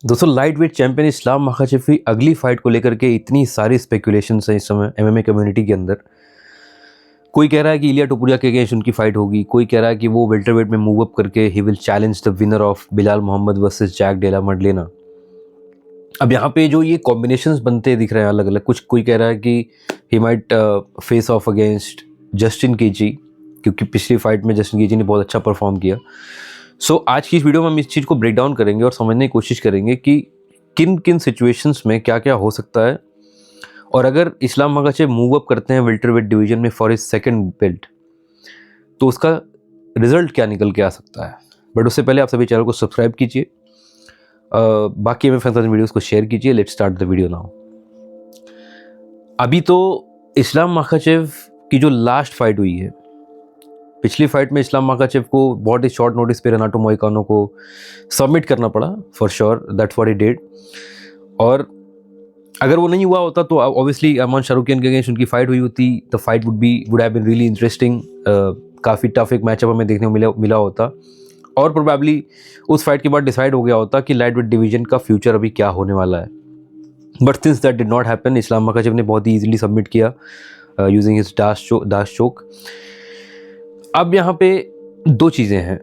दोस्तों light weight champion Islam Makhachev की अगली फाइट को लेकर के इतनी सारी स्पेकुलेशंस हैं इस समय एमएमए कम्युनिटी के अंदर। कोई कह रहा है कि इलिया टोपुरिया के अगेंस्ट उनकी फाइट होगी, कोई कह रहा है कि वो वेल्टर वेट में मूव अप करके ही will challenge the winner of Belal Muhammad versus Jack Della Maddalena. अब यहाँ पे जो ये कॉम्बिनेशंस बनते दिख रहे हैं अलग अलग, कोई कह रहा है कि he might face of against Justin KG, क्योंकि पिछली फाइट में जस्टिन केजी ने बहुत अच्छा परफॉर्म किया। सो आज की इस वीडियो में हम इस चीज़ को ब्रेक डाउन करेंगे और समझने की कोशिश करेंगे कि किन किन सिचुएशंस में क्या क्या हो सकता है, और अगर इस्लाम मखाचेव मूव अप करते हैं वेल्टरवेट डिवीजन में फॉर हिज सेकंड बेल्ट तो उसका रिजल्ट क्या निकल के आ सकता है। बट उससे पहले आप सभी चैनल को सब्सक्राइब कीजिए, बाकी में फैंस वीडियोस को शेयर कीजिए। Let's start the video now. अभी तो इस्लाम मखाचेव की जो लास्ट फाइट हुई है, पिछली फाइट में इस्लाम मखाचेव को बहुत ही शॉर्ट नोटिस पे रेनाटो मोइकानो को सबमिट करना पड़ा, for sure that's what he did. और अगर वो नहीं हुआ होता तो ऑब्वियसली अरमान शाहरुखियन के अगेंस्ट उनकी फाइट हुई होती, the fight would have been really interesting. काफ़ी टफ एक मैचअप हमें देखने को मिला होता, और प्रोबेबली उस फाइट के बाद डिसाइड हो गया होता कि लाइट वेट डिवीजन का फ्यूचर अभी क्या होने वाला है। But since that did not happen, Islam Makhachev ने बहुत ही ईजिली सबमिट किया यूजिंग हिज दाश चोक। अब यहाँ पे दो चीज़ें हैं।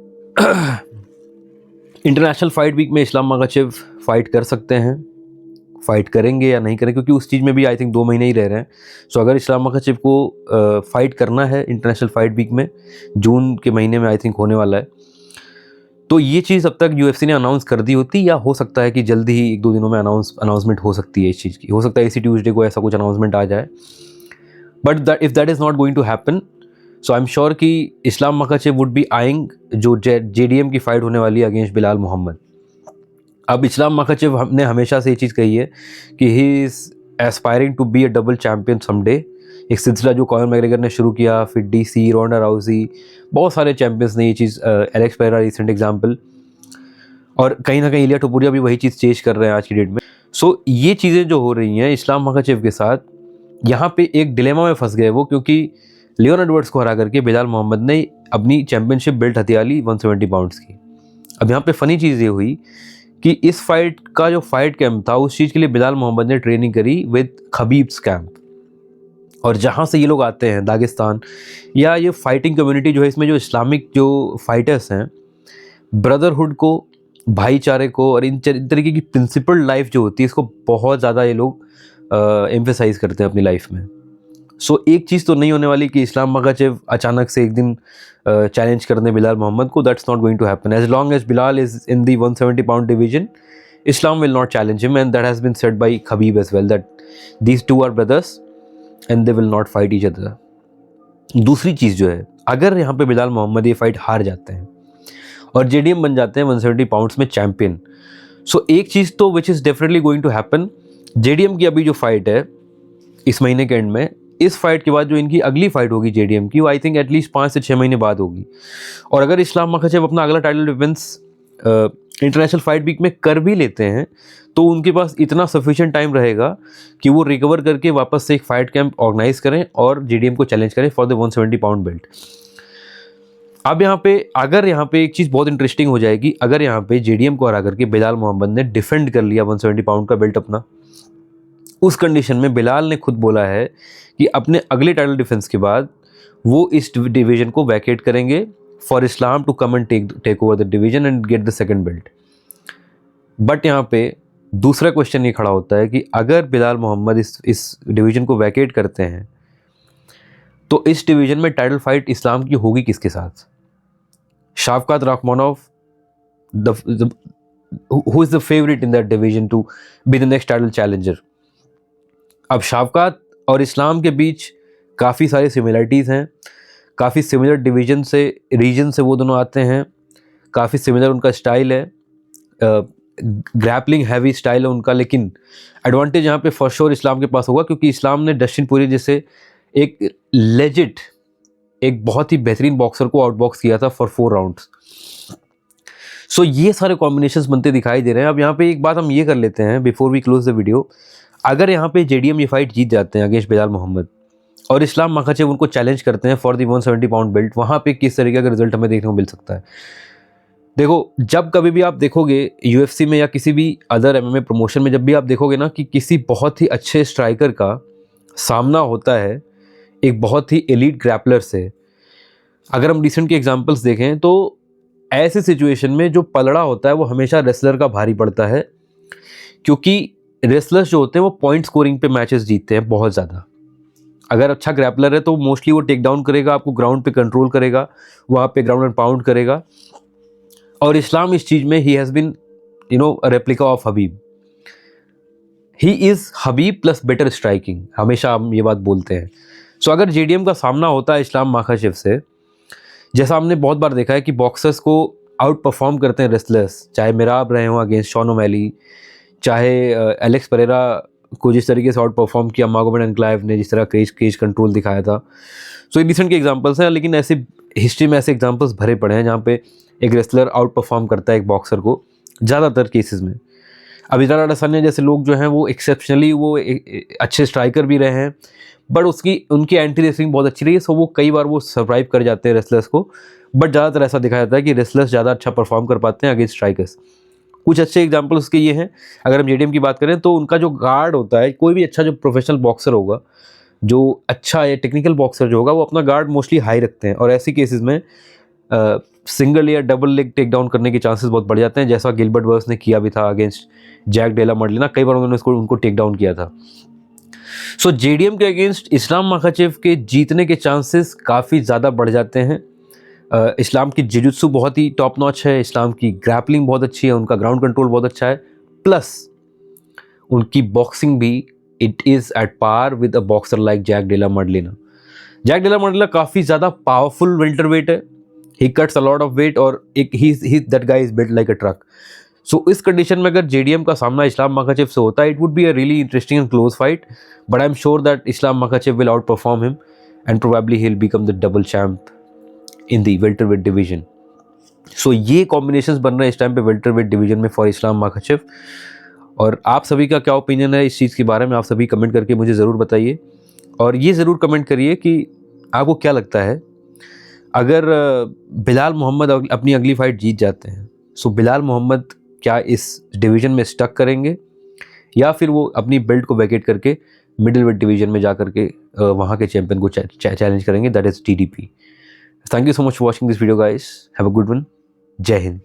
इंटरनेशनल फाइट वीक में इस्लाम मखाचेव फाइट कर सकते हैं, फाइट करेंगे या नहीं करेंगे, क्योंकि उस चीज़ में भी आई थिंक 2 महीने ही रह रहे हैं। सो अगर इस्लाम मखाचेव को फाइट करना है इंटरनेशनल फाइट वीक में, जून के महीने में आई थिंक होने वाला है, तो ये चीज़ अब तक यूएफसी ने अनाउंस कर दी होती, या हो सकता है कि जल्दी ही 1-2 दिनों में अनाउंसमेंट हो सकती है इस चीज़ की। हो सकता है इसी ट्यूसडे को ऐसा कुछ अनाउंसमेंट आ जाए। But if that is not going to happen, so I am sure कि Islam Makhachev would be eyeing जो जेडीएम की फाइट होने वाली है अगेंस्ट बिलाल मोहम्मद। अब इस्लाम मखाचेव ने हमेशा से ये चीज़ कही है कि he is aspiring to be a double champion someday. एक सिलसिला जो कॉनर मैग्रेगर ने शुरू किया, फिर डीसी, रोंडा राउजी, बहुत सारे चैम्पियंस ने ये चीज़, एलेक्स पेरेरा रिसेंट एग्जाम्पल, और कहीं ना कहीं इलिया टोपुरिया भी वही चीज़ चेज कर रहे हैं आज की डेट में। सो ये चीज़ें जो हो रही हैं इस्लाम मखाचेव के साथ, यहाँ पे एक डिलेमा में फंस गए वो, क्योंकि लियोन एडवर्ड्स को हरा करके बिलाल मोहम्मद ने अपनी चैंपियनशिप बेल्ट हथिया ली 170 पाउंड्स की। अब यहाँ पे फ़नी चीज़ ये हुई कि इस फाइट का जो फाइट कैंप था, उस चीज़ के लिए बिलाल मोहम्मद ने ट्रेनिंग करी विद खबीब्स कैंप, और जहाँ से ये लोग आते हैं दागिस्तान, या ये फाइटिंग कम्युनिटी जो है, इसमें जो इस्लामिक जो फाइटर्स हैं, ब्रदरहुड को, भाईचारे को, और इन तरीके की प्रिंसिपल लाइफ जो होती है, इसको बहुत ज़्यादा ये लोग एम्फेसाइज करते हैं अपनी लाइफ में। सो एक चीज़ तो नहीं होने वाली कि इस्लाम मखाचेव अचानक से एक दिन चैलेंज करने बिलाल मोहम्मद को। That's not going to happen. As long as Belal is in the 170 pound division, Islam will not challenge him, and that has been said by Khabib as well, that these two are brothers and they will not fight each other. दूसरी चीज़ जो है, अगर यहाँ पे बिलाल मोहम्मद ये fight हार जाते हैं और जेडीएम बन जाते हैं 170 पाउंड्स में चैंपियन, सो एक चीज़ तो which is definitely going to happen, JDM की अभी जो फाइट है इस महीने के एंड में, इस फाइट के बाद जो इनकी अगली फाइट होगी जेडीएम की, वो आई थिंक एटलीस्ट 5 से 6 महीने बाद होगी। और अगर इस्लाम मखाचेव अपना अगला title defense international fight week में कर भी लेते हैं, तो उनके पास इतना सफिशिएंट टाइम रहेगा कि वो रिकवर करके वापस से एक फाइट कैंप ऑर्गेनाइज करें और जेडीएम को चैलेंज करें फॉर द 170 पाउंड बेल्ट। अब अगर यहाँ पे एक चीज़ बहुत इंटरेस्टिंग हो जाएगी, अगर यहाँ पे जेडीएम को हरा करके बिलाल मोहम्मद ने डिफेंड कर लिया 170 पाउंड का बेल्ट अपना, उस कंडीशन में बिलाल ने खुद बोला है कि अपने अगले टाइटल डिफेंस के बाद वो इस डिवीजन को वैकेट करेंगे for Islam to come and take over the division and get the second belt. But यहाँ पे दूसरा क्वेश्चन ये खड़ा होता है कि अगर बिलाल मोहम्मद इस डिवीजन को वैकेट करते हैं, तो इस डिवीजन में टाइटल फाइट इस्लाम की होगी किसके साथ? Shavkat Rakhmonov, who is the favourite in that division to be the next title challenger. अब शाफकात और इस्लाम के बीच काफ़ी सारी सिमिलरिटीज़ हैं, काफ़ी सिमिलर रीजन से वो दोनों आते हैं, काफ़ी सिमिलर उनका स्टाइल है, ग्रैपलिंग हैवी स्टाइल है उनका। लेकिन एडवांटेज यहाँ पे फॉर श्योर इस्लाम के पास होगा, क्योंकि इस्लाम ने डस्टिन पोरिये जैसे एक लेजिट, एक बहुत ही बेहतरीन बॉक्सर को आउटबॉक्स किया था फॉर 4 राउंड्स। सो ये सारे कॉम्बिनेशंस बनते दिखाई दे रहे हैं। अब यहाँ पे एक बात हम ये कर लेते हैं before we close the video, अगर यहाँ पे जेडीएम ये फाइट जीत जाते हैं अगेंस्ट बिलाल मोहम्मद और इस्लाम मखाचेव उनको चैलेंज करते हैं फॉर द 170 पाउंड बेल्ट, वहाँ पे किस तरीके का रिजल्ट हमें देखने को मिल सकता है? देखो, जब कभी भी आप देखोगे यूएफसी में या किसी भी अदर एमएमए प्रमोशन में, जब भी आप देखोगे ना कि किसी बहुत ही अच्छे स्ट्राइकर का सामना होता है एक बहुत ही एलीट ग्रैपलर से, अगर हम रिसेंट के एग्जांपल्स देखें तो ऐसे सिचुएशन में जो पलड़ा होता है वो हमेशा रेसलर का भारी पड़ता है, क्योंकि रेसलर्स जो होते हैं वो पॉइंट स्कोरिंग पे मैचेस जीतते हैं बहुत ज़्यादा। अगर अच्छा ग्रैपलर है तो मोस्टली वो टेक डाउन करेगा, आपको ग्राउंड पे कंट्रोल करेगा, वहाँ पे ग्राउंड एंड पाउंड करेगा। और इस्लाम इस चीज़ में he has been replica of Habib. He is Habib plus better striking, हमेशा हम ये बात बोलते हैं। सो अगर जेडीएम का सामना होता है इस्लाम माखाचेव से, जैसा हमने बहुत बार देखा है कि बॉक्सर्स को आउट परफॉर्म करते हैं रेसलर्स, चाहे मिराब रहे हों अगेंस्ट शॉन ओमैली, चाहे एलेक्स परेरा को जिस तरीके से आउट परफॉर्म किया मागोमेड एनक्लाइव ने, जिस तरह केज कंट्रोल दिखाया था। सो ये रिसेंट के एग्जांपल्स हैं, लेकिन ऐसे हिस्ट्री में ऐसे एग्जांपल्स भरे पड़े हैं जहाँ पे एक रेसलर आउट परफॉर्म करता है एक बॉक्सर को ज़्यादातर केसेस में। अभिलाष अडसान्या जैसे लोग जो हैं वो एक्सेप्शनली वो अच्छे स्ट्राइकर भी रहे हैं, बट उनकी एंटी रेसलिंग बहुत अच्छी रही है, सो वो कई बार वो सर्वाइव कर जाते हैं रेसलर्स को। बट ज़्यादातर ऐसा दिखाया जाता है कि रेसलर्स ज़्यादा अच्छा परफॉर्म कर पाते हैं अगेंस्ट स्ट्राइकर्स। कुछ अच्छे एग्जाम्पल उसके ये हैं, अगर हम जेडीएम की बात करें तो उनका जो गार्ड होता है, कोई भी अच्छा जो प्रोफेशनल बॉक्सर होगा, जो अच्छा या टेक्निकल बॉक्सर जो होगा, वो अपना गार्ड मोस्टली हाई रखते हैं, और ऐसी केसेस में सिंगल या डबल लेग टेक डाउन करने के चांसेस बहुत बढ़ जाते हैं, जैसा गिलबर्ट बर्न्स ने किया भी था अगेंस्ट जैक डेला मडलिना। कई बार उन्होंने उनको टेक डाउन किया था। सो जेडीएम के अगेंस्ट इस्लाम माखाचेव के जीतने के चांसेस काफ़ी ज़्यादा बढ़ जाते हैं। इस्लाम की जिजुत्सु बहुत ही टॉप नॉच है, इस्लाम की ग्रैपलिंग बहुत अच्छी है, उनका ग्राउंड कंट्रोल बहुत अच्छा है, प्लस उनकी बॉक्सिंग भी it is at par with a boxer like Jack Della Maddalena. Jack Della Maddalena काफ़ी ज़्यादा पावरफुल वेल्टरवेट है, he cuts a lot of weight, और एक ही that guy is built like a truck. So इस condition में अगर JDM का सामना इस्लाम माखाचेव से होता है, it would be a really interesting and close fight, but I am sure that Islam Makhachev will outperform him and probably he will become the double champ in the welterweight division. So ये combinations बन रहे हैं इस time पे welterweight division में for Islam Makhachev. और आप सभी का क्या ओपिनियन है इस चीज़ के बारे में, आप सभी कमेंट करके मुझे ज़रूर बताइए। और ये ज़रूर कमेंट करिए कि आपको क्या लगता है, अगर बिलाल मोहम्मद अपनी अगली फाइट जीत जाते हैं, सो बिलाल मोहम्मद क्या इस डिवीज़न में स्टक करेंगे, या फिर वो अपनी बेल्ट को वैकेट करके मिडिल वेट डिवीज़न में जा करके वहाँ के चैंपियन को चैलेंज करेंगे, that is TDP. Thank you so much for watching this video guys, have a good one, जय हिंद।